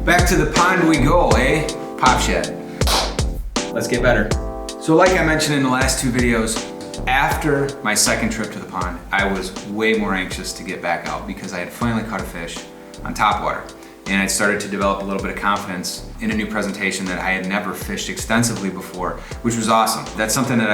Back to the pond we go, eh? Pop Shad. Let's get better. So like I mentioned in the last two videos, after my second trip to the pond, I was way more anxious to get back out because I had finally caught a fish on topwater. And I started to develop a little bit of confidence in a new presentation that I had never fished extensively before, which was awesome. That's something that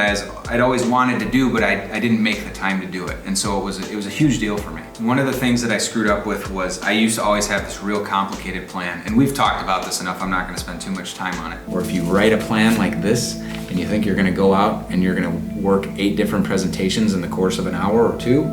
I'd always wanted to do, but I didn't make the time to do it. And so it was a huge deal for me. One of the things that I screwed up with was I used to always have this real complicated plan. And we've talked about this enough, I'm not gonna spend too much time on it. Or if you write a plan like this, and you think you're gonna go out and you're gonna work 8 different presentations in the course of an hour or 2,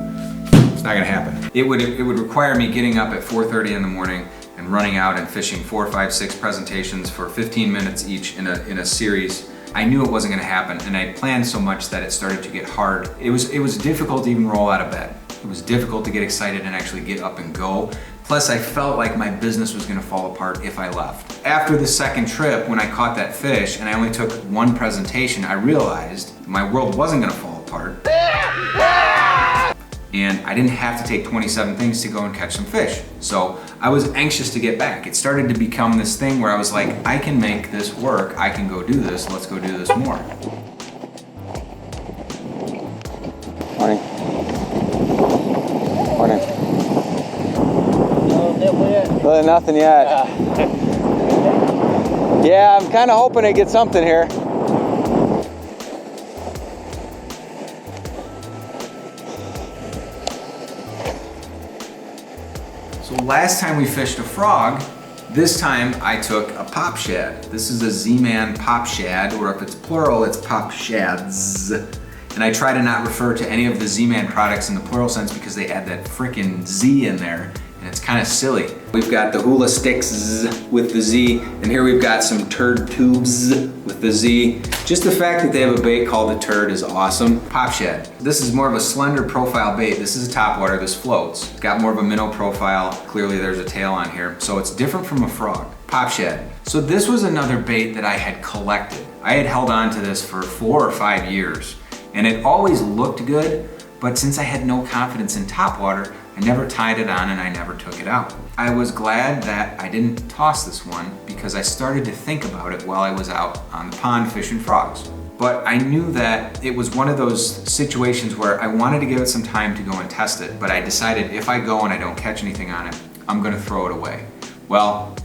it's not gonna happen. It would require me getting up at 4:30 in the morning and running out and fishing 4, 5, 6 presentations for 15 minutes each in a series. I knew it wasn't gonna happen, and I planned so much that it started to get hard. It was difficult to even roll out of bed. It was difficult to get excited and actually get up and go. Plus, I felt like my business was gonna fall apart if I left. After the second trip, when I caught that fish and I only took 1 presentation, I realized my world wasn't gonna fall apart. And I didn't have to take 27 things to go and catch some fish. So I was anxious to get back. It started to become this thing where I was like, I can make this work. I can go do this. Let's go do this more. Morning. Morning. Well, nothing yet. Yeah, I'm kind of hoping to get something here. So last time we fished a frog, this time I took a Pop Shad. This is a Z-Man Pop Shad, or if it's plural, it's Pop ShadZzzzzzzzz. And I try to not refer to any of the Z-Man products in the plural sense because they add that frickin' Z in there, and it's kind of silly. We've got the hula sticks with the Z, and here we've got some turd tubes with the Z. Just the fact that they have a bait called a turd is awesome. Pop Shad. This is more of a slender profile bait. This is a topwater, this floats. It's got more of a minnow profile. Clearly there's a tail on here, so it's different from a frog. Pop Shad. So this was another bait that I had collected. I had held on to this for 4 or 5 years, and it always looked good, but since I had no confidence in topwater, I never tied it on and I never took it out. I was glad that I didn't toss this one because I started to think about it while I was out on the pond fishing frogs. But I knew that it was one of those situations where I wanted to give it some time to go and test it, but I decided if I go and I don't catch anything on it, I'm gonna throw it away. Well,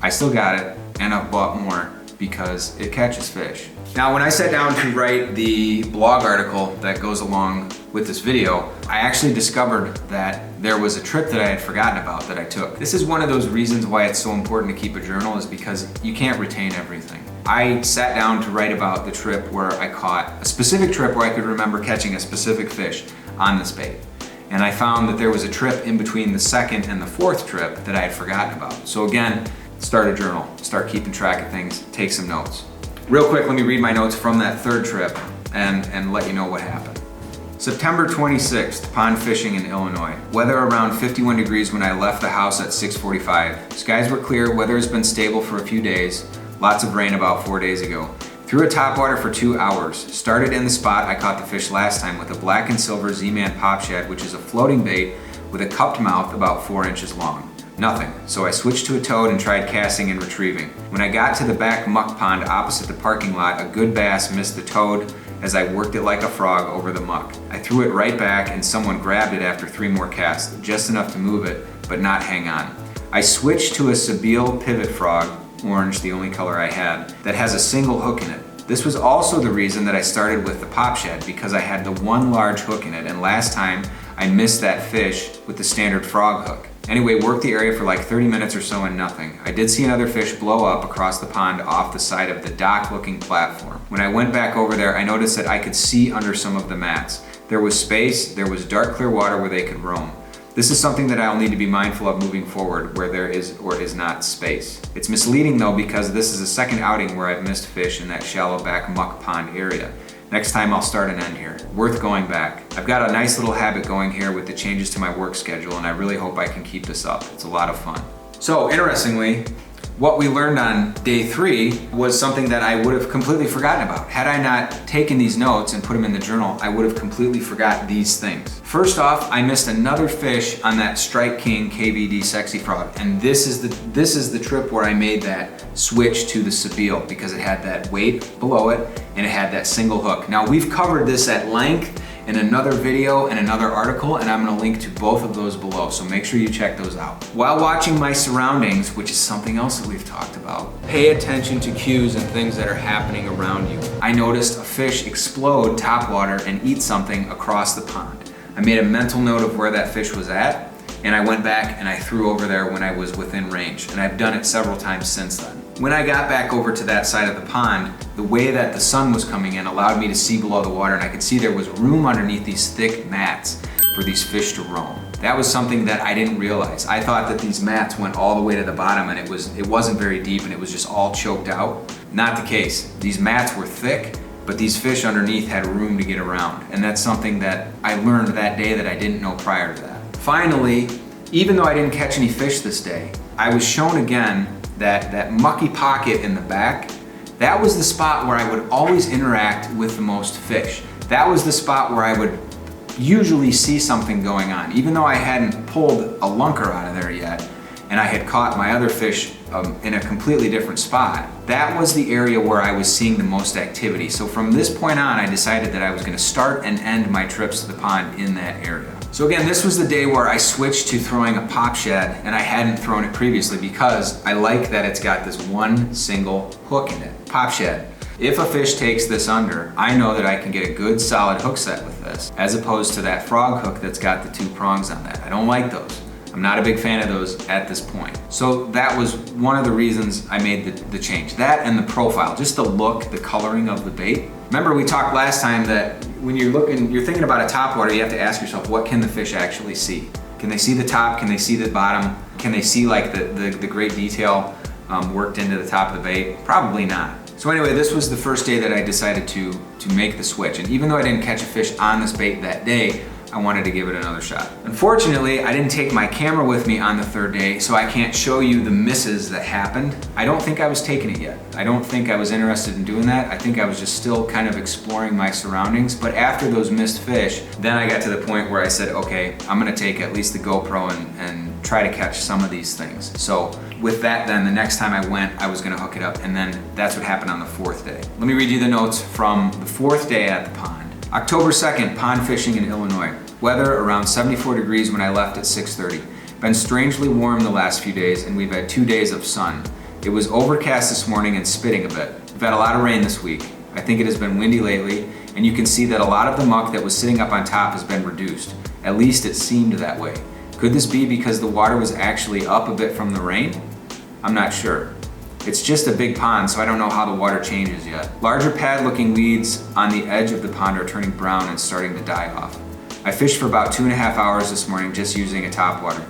I still got it, and I've bought more because it catches fish. Now, when I sat down to write the blog article that goes along with this video, I actually discovered that there was a trip that I had forgotten about that I took. This is one of those reasons why it's so important to keep a journal, is because you can't retain everything. I sat down to write about the trip where I caught a specific trip where I could remember catching a specific fish on this bait. And I found that there was a trip in between the second and the 4th trip that I had forgotten about. So again, start a journal, start keeping track of things, take some notes. Real quick, let me read my notes from that 3rd trip and let you know what happened. September 26th, pond fishing in Illinois. Weather around 51 degrees when I left the house at 6:45. Skies were clear, weather has been stable for a few days. Lots of rain about 4 days ago. Threw a topwater for 2 hours. Started in the spot I caught the fish last time with a black and silver Z-Man Pop Shad, which is a floating bait with a cupped mouth about 4 inches long. Nothing, so I switched to a toad and tried casting and retrieving. When I got to the back muck pond opposite the parking lot, a good bass missed the toad as I worked it like a frog over the muck. I threw it right back and someone grabbed it after 3 more casts, just enough to move it, but not hang on. I switched to a Sebile pivot frog, orange, the only color I had, that has a single hook in it. This was also the reason that I started with the Pop Shad, because I had the one large hook in it, and last time I missed that fish with the standard frog hook. Anyway, worked the area for like 30 minutes or so and nothing. I did see another fish blow up across the pond off the side of the dock-looking platform. When I went back over there, I noticed that I could see under some of the mats. There was space, there was dark clear water where they could roam. This is something that I'll need to be mindful of moving forward, where there is or is not space. It's misleading though, because this is a second outing where I've missed fish in that shallow back muck pond area. Next time I'll start and end here. Worth going back. I've got a nice little habit going here with the changes to my work schedule, and I really hope I can keep this up. It's a lot of fun. So interestingly, What we learned on day 3 was something that I would have completely forgotten about. Had I not taken these notes and put them in the journal, I would have completely forgot these things. First off, I missed another fish on that Strike King KVD Sexy Frog, and this is the trip where I made that switch to the Sabile because it had that weight below it and it had that single hook. Now we've covered this at length in another video and another article, and I'm gonna link to both of those below, so make sure you check those out. While watching my surroundings, which is something else that we've talked about, pay attention to cues and things that are happening around you. I noticed a fish explode topwater and eat something across the pond. I made a mental note of where that fish was at, and I went back and I threw over there when I was within range, and I've done it several times since then. When I got back over to that side of the pond, the way that the sun was coming in allowed me to see below the water, and I could see there was room underneath these thick mats for these fish to roam. That was something that I didn't realize. I thought that these mats went all the way to the bottom and it wasn't very deep and it was just all choked out. Not the case. These mats were thick, but these fish underneath had room to get around, and that's something that I learned that day that I didn't know prior to that. Finally, even though I didn't catch any fish this day, I was shown again that mucky pocket in the back, that was the spot where I would always interact with the most fish. That was the spot where I would usually see something going on. Even though I hadn't pulled a lunker out of there yet, and I had caught my other fish in a completely different spot, that was the area where I was seeing the most activity. So from this point on, I decided that I was gonna start and end my trips to the pond in that area. So again, this was the day where I switched to throwing a Pop Shad, and I hadn't thrown it previously because I like that it's got this one single hook in it. Pop Shad. If a fish takes this under, I know that I can get a good solid hook set with this, as opposed to that frog hook that's got the 2 prongs on that. I don't like those. I'm not a big fan of those at this point. So that was one of the reasons I made the change. That and the profile, just the look, the coloring of the bait. Remember we talked last time that when you're thinking about a topwater, you have to ask yourself, what can the fish actually see? Can they see the top? Can they see the bottom? Can they see like the great detail worked into the top of the bait? Probably not. So anyway, this was the first day that I decided to make the switch. And even though I didn't catch a fish on this bait that day, I wanted to give it another shot. Unfortunately, I didn't take my camera with me on the 3rd day, so I can't show you the misses that happened. I don't think I was taking it yet. I don't think I was interested in doing that. I think I was just still kind of exploring my surroundings. But after those missed fish, then I got to the point where I said, okay, I'm gonna take at least the GoPro and try to catch some of these things. So with that then, the next time I went, I was gonna hook it up, and then that's what happened on the 4th day. Let me read you the notes from the 4th day at the pond. October 2nd, pond fishing in Illinois. Weather around 74 degrees when I left at 6:30. Been strangely warm the last few days, and we've had 2 days of sun. It was overcast this morning and spitting a bit. We've had a lot of rain this week. I think it has been windy lately, and you can see that a lot of the muck that was sitting up on top has been reduced. At least it seemed that way. Could this be because the water was actually up a bit from the rain? I'm not sure. It's just a big pond, so I don't know how the water changes yet. Larger pad-looking weeds on the edge of the pond are turning brown and starting to die off. I fished for about 2.5 hours this morning just using a topwater.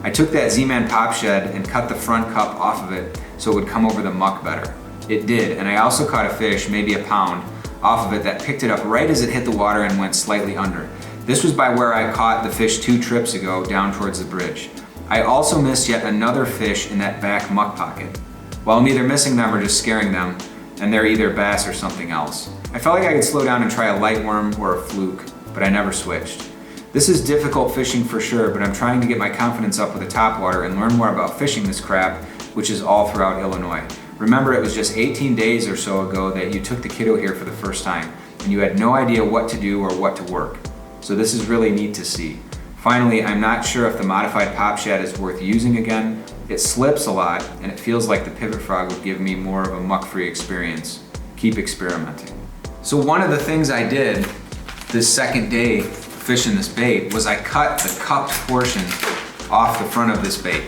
I took that Z-Man Pop Shad and cut the front cup off of it so it would come over the muck better. It did, and I also caught a fish, maybe a pound, off of it that picked it up right as it hit the water and went slightly under. This was by where I caught the fish 2 trips ago down towards the bridge. I also missed yet another fish in that back muck pocket. Well, I'm either missing them or just scaring them, and they're either bass or something else. I felt like I could slow down and try a light worm or a fluke, but I never switched. This is difficult fishing for sure, but I'm trying to get my confidence up with a topwater and learn more about fishing this crap, which is all throughout Illinois. Remember, it was just 18 days or so ago that you took the kiddo here for the first time, and you had no idea what to do or what to work. So this is really neat to see. Finally, I'm not sure if the modified Pop Shad is worth using again. It slips a lot, and it feels like the pivot frog would give me more of a muck-free experience. Keep experimenting. So one of the things I did this 2nd day fishing this bait was I cut the cupped portion off the front of this bait.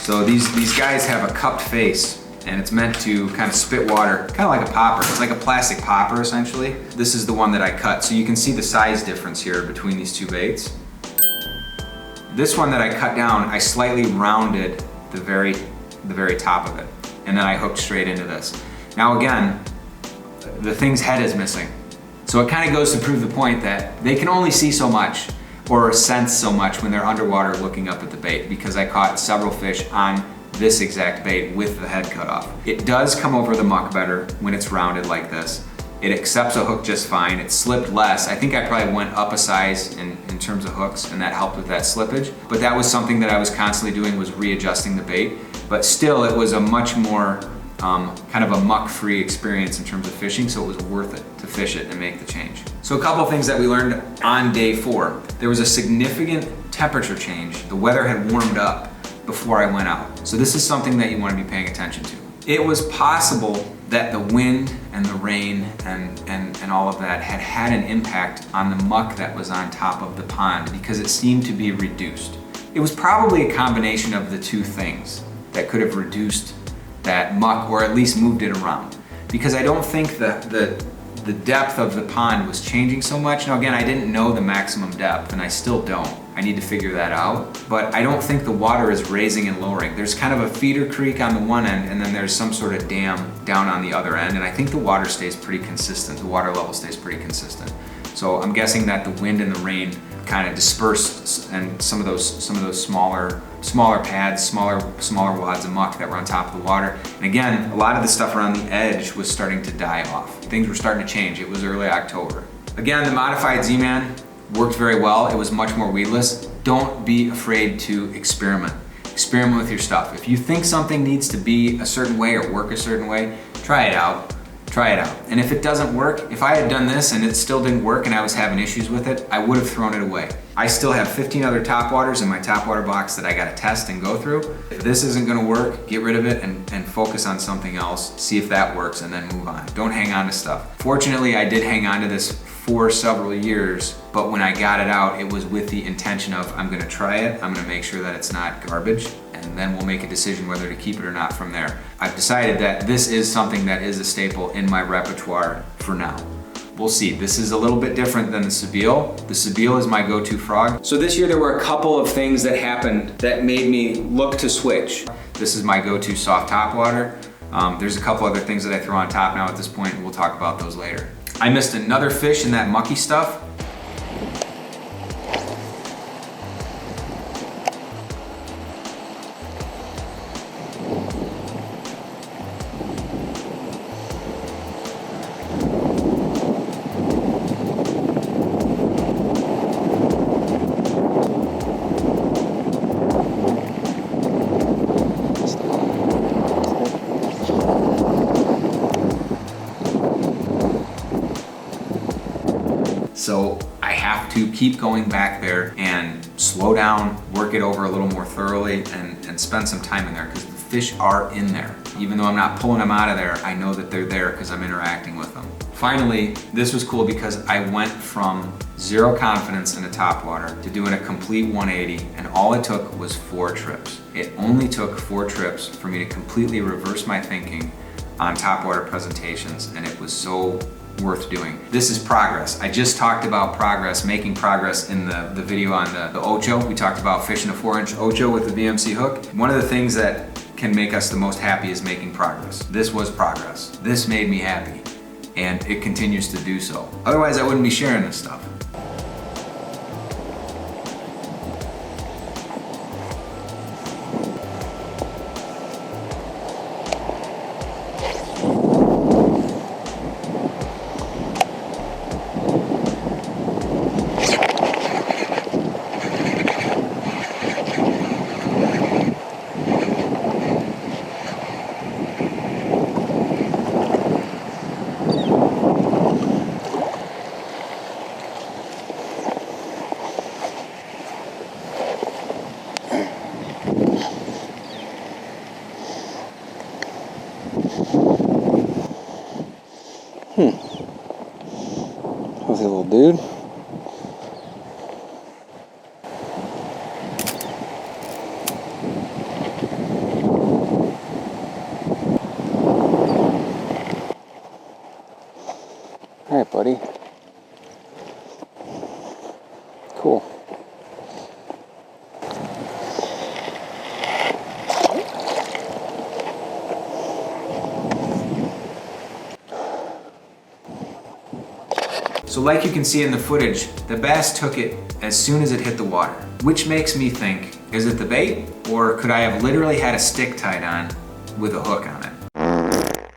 So these guys have a cupped face, and it's meant to kind of spit water, kind of like a popper. It's like a plastic popper essentially. This is the one that I cut. So you can see the size difference here between these 2 baits. This one that I cut down, I slightly rounded the very top of it, and then I hooked straight into this. Now again, the thing's head is missing. So it kind of goes to prove the point that they can only see so much or sense so much when they're underwater looking up at the bait, because I caught several fish on this exact bait with the head cut off. It does come over the muck better when it's rounded like this. It accepts a hook just fine. It slipped less. I think I probably went up a size in terms of hooks, and that helped with that slippage. But that was something that I was constantly doing, was readjusting the bait. But still, it was a much more kind of a muck-free experience in terms of fishing, so it was worth it to fish it and make the change. So a couple of things that we learned on day 4. There was a significant temperature change. The weather had warmed up before I went out. So this is something that you want to be paying attention to. It was possible that the wind and the rain and all of that had an impact on the muck that was on top of the pond because it seemed to be reduced. It was probably a combination of the two things that could have reduced that muck or at least moved it around. Because I don't think the depth of the pond was changing so much. Now again, I didn't know the maximum depth and I still don't. I need to figure that out. But I don't think the water is raising and lowering. There's kind of a feeder creek on the one end and then there's some sort of dam down on the other end. And I think the water stays pretty consistent. The water level stays pretty consistent. So I'm guessing that the wind and the rain kind of dispersed and some of those smaller pads, smaller wads of muck that were on top of the water. And again, a lot of the stuff around the edge was starting to die off. Things were starting to change. It was early October. Again, the modified Z-Man worked very well. It was much more weedless. Don't be afraid to experiment. Experiment with your stuff. If you think something needs to be a certain way or work a certain way, try it out. Try it out. And if it doesn't work, if I had done this and it still didn't work and I was having issues with it, I would have thrown it away. I still have 15 other Topwaters in my Topwater box that I gotta test and go through. If this isn't gonna work, get rid of it and focus on something else, see if that works and then move on. Don't hang on to stuff. Fortunately, I did hang on to this for several years, but when I got it out, it was with the intention of, I'm gonna try it, I'm gonna make sure that it's not garbage, and then we'll make a decision whether to keep it or not from there. I've decided that this is something that is a staple in my repertoire for now. We'll see. This is a little bit different than the Sebile. The Sebile is my go-to frog. So this year there were a couple of things that happened that made me look to switch. This is my go-to soft topwater. There's a couple other things that I throw on top now at this point, and we'll talk about those later. I missed another fish in that mucky stuff. So I have to keep going back there and slow down, work it over a little more thoroughly and spend some time in there because the fish are in there. Even though I'm not pulling them out of there, I know that they're there because I'm interacting with them. Finally, this was cool because I went from zero confidence in a topwater to doing a complete 180, and all it took was 4 trips. It only took 4 trips for me to completely reverse my thinking on topwater presentations, and it was so worth doing. This is progress. I just talked about progress, making progress in the video on the Ocho. We talked about fishing a 4-inch Ocho with the VMC hook. One of the things that can make us the most happy is making progress. This was progress. This made me happy, and it continues to do so. Otherwise, I wouldn't be sharing this stuff. Healthy little dude. All right, buddy. Cool. So like you can see in the footage, the bass took it as soon as it hit the water, which makes me think Is it the bait, or could I have literally had a stick tied on with a hook on it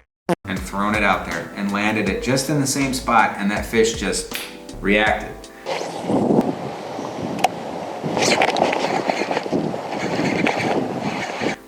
and thrown it out there and landed it just in the same spot, and that fish just reacted?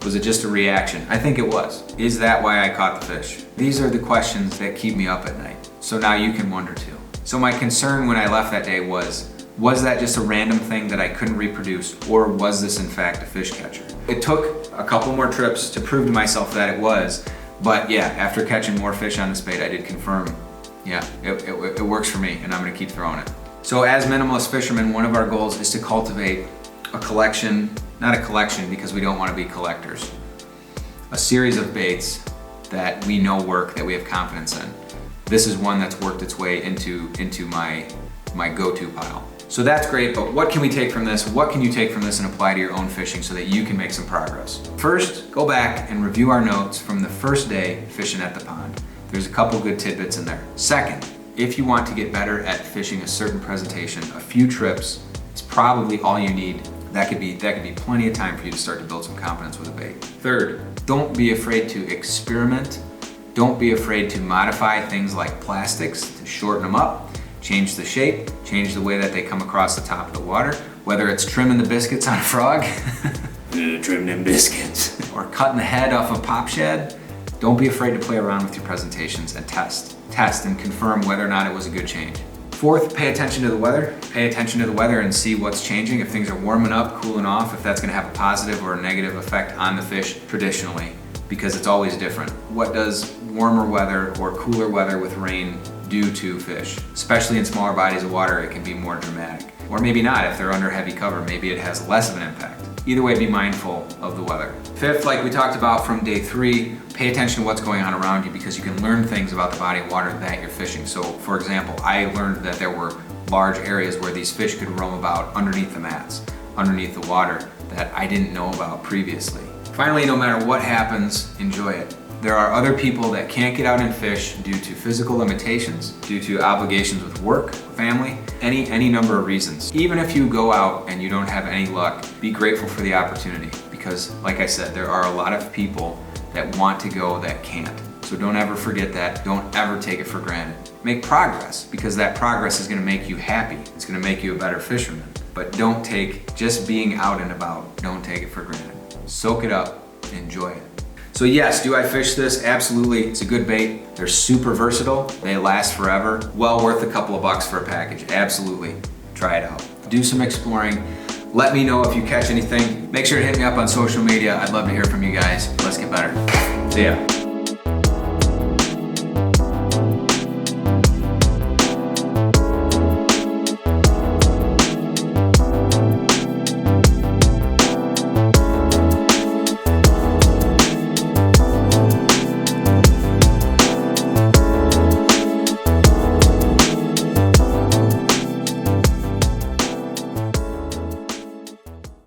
Was it just a reaction? I think it was. Is that why I caught the fish? These are the questions that keep me up at night. So now you can wonder too. So my concern when I left that day was that just a random thing that I couldn't reproduce, or was this in fact a fish catcher? It took a couple more trips to prove to myself that it was, but yeah, after catching more fish on this bait, I did confirm, yeah, it works for me, and I'm gonna keep throwing it. So as minimalist fishermen, one of our goals is to cultivate a collection, not a collection because we don't want to be collectors, a series of baits that we know work, that we have confidence in. This is one that's worked its way into my go-to pile. So that's great, but what can we take from this? What can you take from this and apply to your own fishing so that you can make some progress? First, go back and review our notes from the first day fishing at the pond. There's a couple good tidbits in there. Second, if you want to get better at fishing a certain presentation, a few trips is probably all you need. That could be plenty of time for you to start to build some confidence with a bait. Third, don't be afraid to experiment. Don't be afraid to modify things like plastics to shorten them up, change the shape, change the way that they come across the top of the water, whether it's trimming the biscuits on a frog, trim them biscuits, or cutting the head off a Pop Shad. Don't be afraid to play around with your presentations and test and confirm whether or not it was a good change. Fourth, pay attention to the weather. Pay attention to the weather and see what's changing. If things are warming up, cooling off, if that's gonna have a positive or a negative effect on the fish traditionally, because it's always different. What does warmer weather or cooler weather with rain do to fish? Especially in smaller bodies of water, it can be more dramatic. Or maybe not, if they're under heavy cover, maybe it has less of an impact. Either way, be mindful of the weather. Fifth, like we talked about from day 3, pay attention to what's going on around you, because you can learn things about the body of water that you're fishing. So for example, I learned that there were large areas where these fish could roam about underneath the mats, underneath the water, that I didn't know about previously. Finally, no matter what happens, enjoy it. There are other people that can't get out and fish due to physical limitations, due to obligations with work, family, any number of reasons. Even if you go out and you don't have any luck, be grateful for the opportunity, because like I said, there are a lot of people that want to go that can't. So don't ever forget that. Don't ever take it for granted. Make progress, because that progress is gonna make you happy. It's gonna make you a better fisherman. But don't take, just being out and about, don't take it for granted. Soak it up, enjoy it. So yes, do I fish this? Absolutely, it's a good bait. They're super versatile, they last forever. Well worth a couple of bucks for a package, absolutely. Try it out. Do some exploring. Let me know if you catch anything. Make sure to hit me up on social media. I'd love to hear from you guys. Let's get better. See ya.